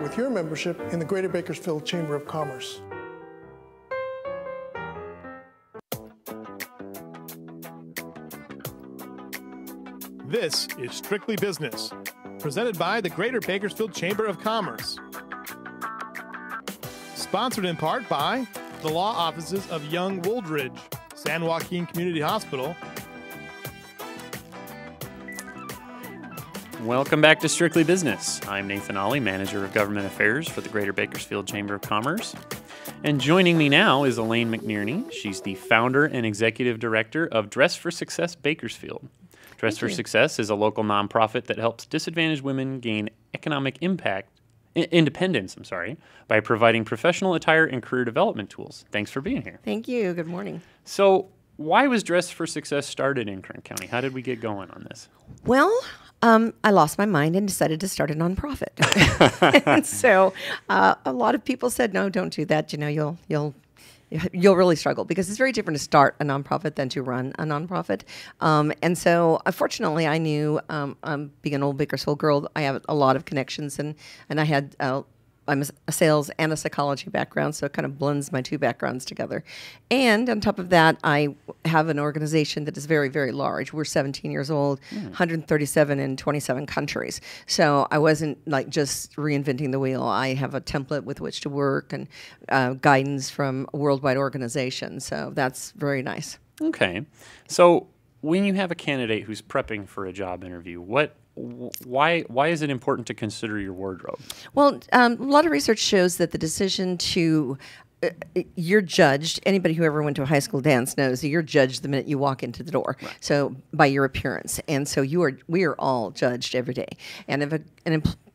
with your membership in the Greater Bakersfield Chamber of Commerce. This is Strictly Business, presented by the Greater Bakersfield Chamber of Commerce. Sponsored in part by the law offices of Young Wooldridge, San Joaquin Community Hospital. Welcome back to Strictly Business. I'm Nathan Ollie, Manager of Government Affairs for the Greater Bakersfield Chamber of Commerce. And joining me now is Elaine McNearney. She's the founder and executive director of Dress for Success Bakersfield. Dress for Success is a local nonprofit that helps disadvantaged women gain economic independence, by providing professional attire and career development tools. Thanks for being here. Thank you. Good morning. So, why was Dress for Success started in Kern County? How did we get going on this? Well, I lost my mind and decided to start a nonprofit. And so a lot of people said, no, don't do that. You know, you'll really struggle because it's very different to start a nonprofit than to run a nonprofit. And so, fortunately, I knew, being an old Bakersfield girl, I have a lot of connections, and I had. I'm a sales and a psychology background, so it kind of blends my two backgrounds together. And on top of that, I have an organization that is very, very large. We're 17 years old, 137 in 27 countries. So I wasn't like just reinventing the wheel. I have a template with which to work and guidance from a worldwide organization. So that's very nice. Okay. So when you have a candidate who's prepping for a job interview, why is it important to consider your wardrobe? Well, a lot of research shows that the decision to you're judged. Anybody who ever went to a high school dance knows that you're judged the minute you walk into the door. Right. So by your appearance, and so we are all judged every day. And if a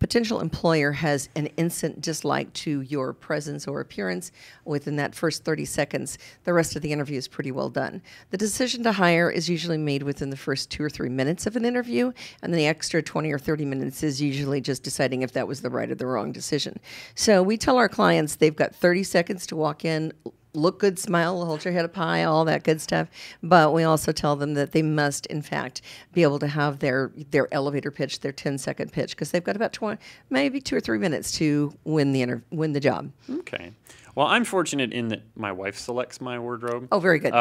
potential employer has an instant dislike to your presence or appearance within that first 30 seconds, the rest of the interview is pretty well done. The decision to hire is usually made within the first 2 or 3 minutes of an interview, and then the extra 20 or 30 minutes is usually just deciding if that was the right or the wrong decision. So we tell our clients they've got 30 seconds to walk in, look good, smile, hold your head up high, all that good stuff. But we also tell them that they must, in fact, be able to have their elevator pitch, their 10-second pitch, because they've got about maybe 2 or 3 minutes to win the job. Okay. Well, I'm fortunate in that my wife selects my wardrobe. Oh, very good.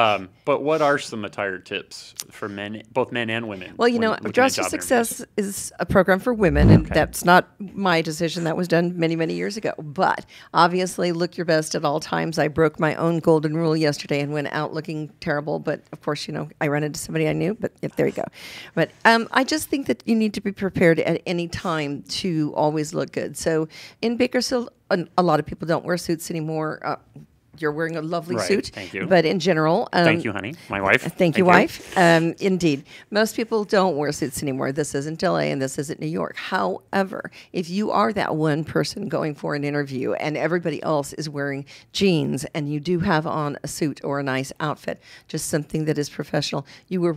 But what are some attire tips for men, both men and women? Well, Dress for Success is a program for women, and that's not my decision. That was done many, many years ago. But obviously, look your best at all times. I broke my own golden rule yesterday and went out looking terrible. But of course, I ran into somebody I knew. But there you go. But I just think that you need to be prepared at any time to always look good. So in Bakersfield, a lot of people don't wear suits anymore. You're wearing a lovely suit. Thank you. But in general... thank you, honey. My wife. Thank you, wife. Indeed. Most people don't wear suits anymore. This isn't LA and this isn't New York. However, if you are that one person going for an interview and everybody else is wearing jeans and you do have on a suit or a nice outfit, just something that is professional, you are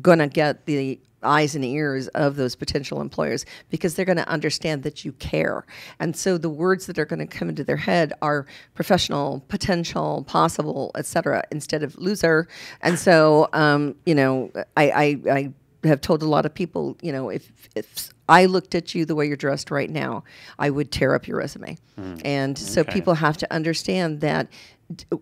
going to get the eyes and ears of those potential employers because they're going to understand that you care. And so the words that are going to come into their head are professional, potential, possible, etc., instead of loser. And so, I have told a lot of people, if I looked at you the way you're dressed right now, I would tear up your resume. So people have to understand that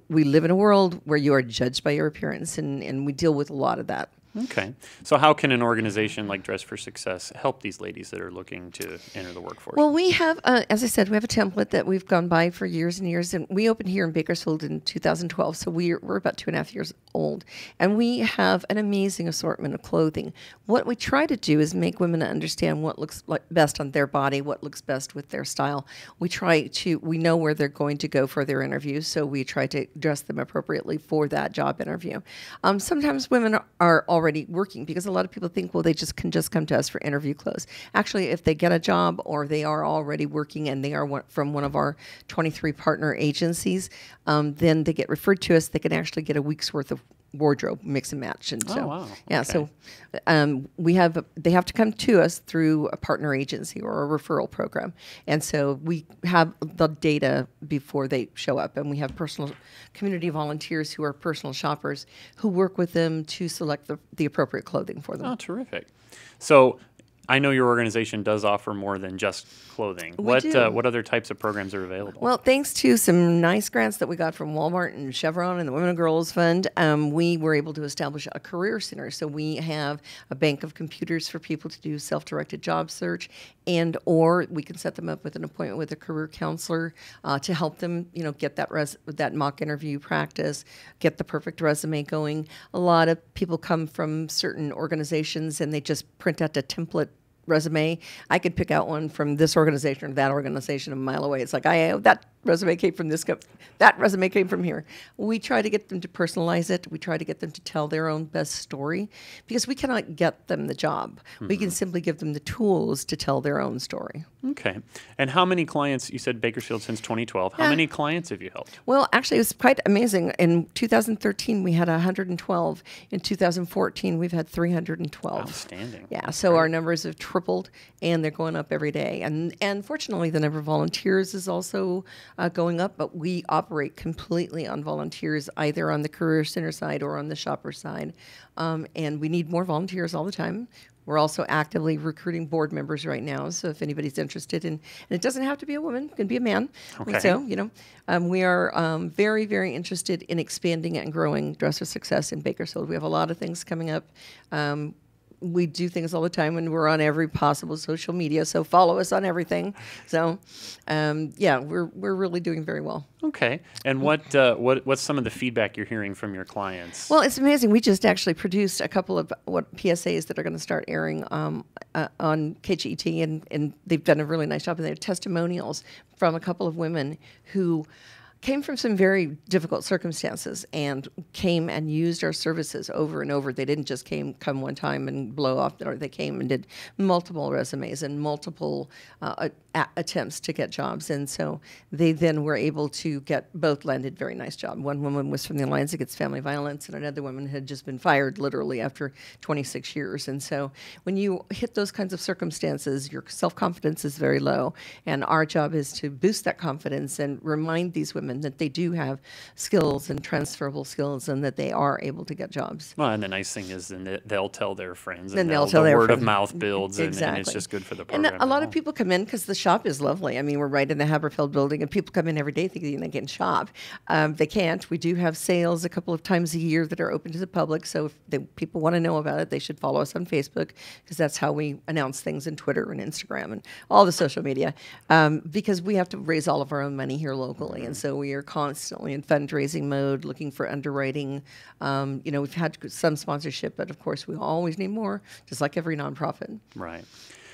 we live in a world where you are judged by your appearance, and we deal with a lot of that. Okay. So how can an organization like Dress for Success help these ladies that are looking to enter the workforce? Well, we have, as I said, we have a template that we've gone by for years and years, and we opened here in Bakersfield in 2012, so we're about 2.5 years old, and we have an amazing assortment of clothing. What we try to do is make women understand what looks best on their body, what looks best with their style. We know where they're going to go for their interviews, so we try to dress them appropriately for that job interview. Sometimes women are already working because a lot of people think, well, they can just come to us for interview clothes. Actually, if they get a job or they are already working and they are from one of our 23 partner agencies, then they get referred to us. They can actually get a week's worth of wardrobe mix and match. And so, wow. Yeah, okay. so they have to come to us through a partner agency or a referral program. And so we have the data before they show up, and we have personal community volunteers who are personal shoppers who work with them to select the appropriate clothing for them. Oh, terrific. So I know your organization does offer more than just clothing. We do. What other types of programs are available? Well, thanks to some nice grants that we got from Walmart and Chevron and the Women and Girls Fund, we were able to establish a career center. So we have a bank of computers for people to do self-directed job search, and or we can set them up with an appointment with a career counselor to help them, get that mock interview practice, get the perfect resume going. A lot of people come from certain organizations and they just print out a template resume. I could pick out one from this organization or that organization a mile away. It's like, that resume came from this that resume came from here. We try to get them to personalize it. We try to get them to tell their own best story because we cannot get them the job. We can simply give them the tools to tell their own story. Okay. And how many clients, you said Bakersfield since 2012, how many clients have you helped? Well, actually, it was quite amazing. In 2013, we had 112. In 2014, we've had 312. Outstanding. Yeah, so our numbers have tripled, and they're going up every day. And fortunately, the number of volunteers is also going up, but we operate completely on volunteers, either on the Career Center side or on the shopper side. And we need more volunteers all the time. We're also actively recruiting board members right now, so if anybody's interested in, and it doesn't have to be a woman, it can be a man. Okay. So, we are very, very interested in expanding and growing Dress with Success in Bakersfield. We have a lot of things coming up. We do things all the time, and we're on every possible social media, so follow us on everything. So, we're really doing very well. Okay. And what's some of the feedback you're hearing from your clients? Well, it's amazing. We just actually produced a couple of PSAs that are going to start airing on KGET, and they've done a really nice job. And they have testimonials from a couple of women who came from some very difficult circumstances and came and used our services over and over. They didn't just come one time and blow off, or they came and did multiple resumes and multiple attempts to get jobs. And so they then were able to landed very nice job. One woman was from the Alliance Against Family Violence, and another woman had just been fired literally after 26 years. And so when you hit those kinds of circumstances, your self-confidence is very low. And our job is to boost that confidence and remind these women that they do have skills and transferable skills and that they are able to get jobs. Well, and the nice thing is then they'll tell their friends, Then and they'll tell the their word friends. of mouth builds, Exactly. and it's just good for the program. And a lot of people come in because the shop is lovely. I mean, we're right in the Haberfield building, and people come in every day thinking they can shop. They can't. We do have sales a couple of times a year that are open to the public, so if people want to know about it, they should follow us on Facebook, because that's how we announce things, in Twitter and Instagram and all the social media, because we have to raise all of our own money here locally, and so we are constantly in fundraising mode, looking for underwriting. We've had some sponsorship, but of course we always need more, just like every nonprofit. Right.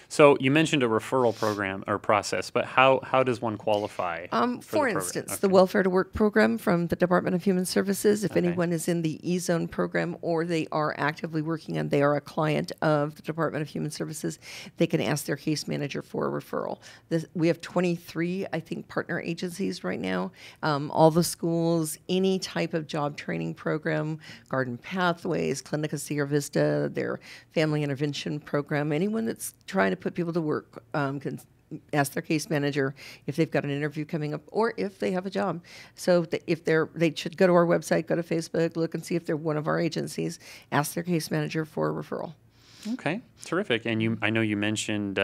So you mentioned a referral program or process, but how does one qualify? For instance, the Welfare to Work program from the Department of Human Services, if Okay. anyone is in the E-Zone program or they are actively working and they are a client of the Department of Human Services, they can ask their case manager for a referral. We have 23, I think, partner agencies right now. All the schools, any type of job training program, Garden Pathways, Clinica Sierra Vista, their family intervention program, anyone that's trying to put people to work can ask their case manager if they've got an interview coming up or if they have a job. So they should go to our website, go to Facebook, look and see if they're one of our agencies, ask their case manager for a referral. Okay, terrific. And I know you mentioned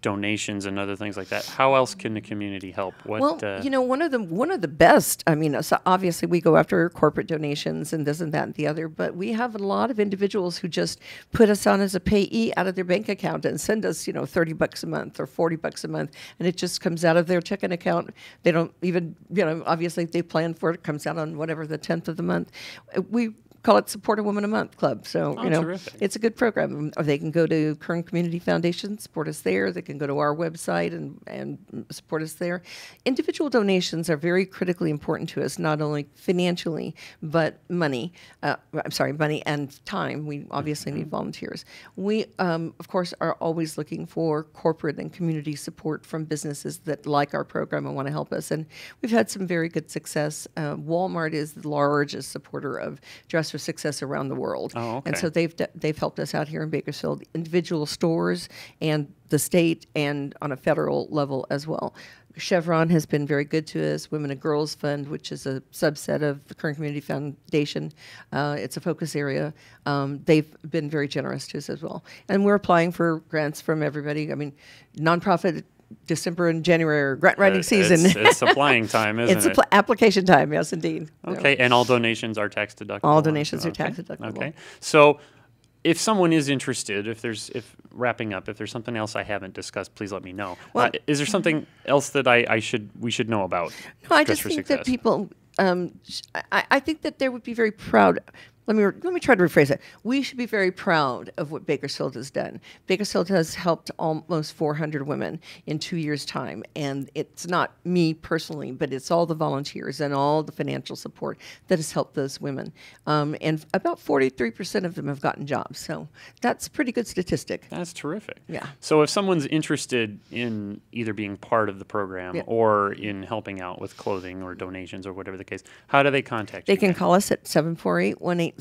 donations and other things like that. How else can the community help? One of the best. I mean, so obviously we go after corporate donations and this and that and the other, but we have a lot of individuals who just put us on as a payee out of their bank account and send us, $30 a month or $40 a month, and it just comes out of their checking account. They don't even, obviously if they plan for it, it comes out on whatever the 10th of the month. We call it Support a Woman a Month Club. So, terrific. It's a good program. Or they can go to Kern Community Foundation, support us there. They can go to our website and support us there. Individual donations are very critically important to us, not only financially, but money and time. We obviously need volunteers. We, of course, are always looking for corporate and community support from businesses that like our program and want to help us. And we've had some very good success. Walmart is the largest supporter of Dress Dress for Success around the world. Oh, okay. And so they've helped us out here in Bakersfield, individual stores and the state and on a federal level as well. Chevron has been very good to us. Women and Girls Fund, which is a subset of the Kern Community Foundation, it's a focus area. They've been very generous to us as well. And we're applying for grants from everybody. I mean, nonprofit December and January are grant writing season. It's applying time, isn't it? It's application time, yes, indeed. Okay, and all donations are tax deductible? All donations are tax deductible. Okay, so if someone is interested, if there's something else I haven't discussed, please let me know. Well, is there something else that we should know about? No, I Dress just for think Success? that people, I think that they would be very proud. Let me try to rephrase it. We should be very proud of what Bakersfield has done. Bakersfield has helped almost 400 women in 2 years' time, and it's not me personally, but it's all the volunteers and all the financial support that has helped those women. And about 43% of them have gotten jobs, so that's a pretty good statistic. That's terrific. Yeah. So if someone's interested in either being part of the program Yeah. or in helping out with clothing or donations or whatever the case, how do they contact you? They can call us at 748-1809.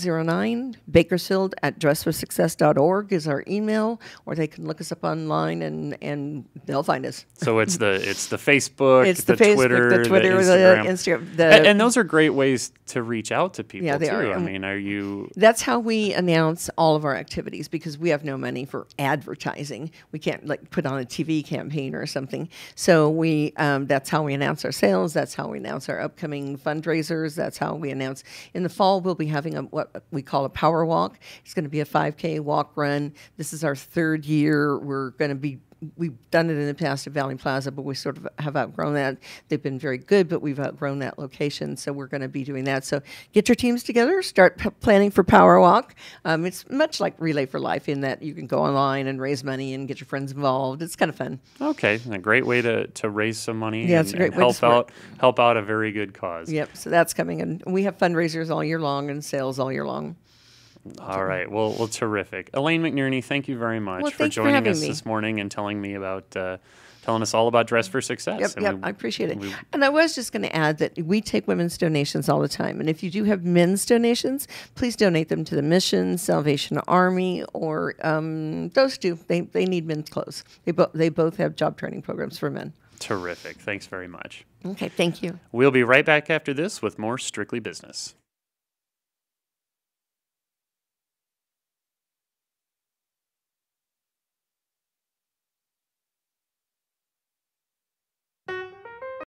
Bakersfield at dressforsuccess.org is our email, or they can look us up online and they'll find us. So it's the Facebook, It's the Facebook, Twitter, the Twitter, Instagram. the Instagram. And those are great ways to reach out to people, Yeah, they too. are. I mean, are you... That's how we announce all of our activities, because we have no money for advertising. We can't like put on a TV campaign or something. So we that's how we announce our sales. That's how we announce our upcoming fundraisers. That's how we announce. In the fall, we'll be having what we call a power walk. It's going to be a 5K walk run. This is our third year. We've done it in the past at Valley Plaza, but we sort of have outgrown that. They've been very good, but we've outgrown that location, so we're going to be doing that. So get your teams together, start planning for Power Walk. It's much like Relay for Life in that you can go online and raise money and get your friends involved. It's kind of fun. Okay, a great way to raise some money Yeah, it's a great way to help out a very good cause. Yep, so that's coming, and we have fundraisers all year long and sales all year long. All right. Well, terrific. Elaine McNearney, thank you very much Well, for thanks for joining having us me. this morning and telling me about telling us all about Dress for Success. Yep, I appreciate it. And I was just going to add that we take women's donations all the time. And if you do have men's donations, please donate them to the Mission, Salvation Army, or those two. They need men's clothes. They both have job training programs for men. Terrific. Thanks very much. Okay, thank you. We'll be right back after this with more Strictly Business.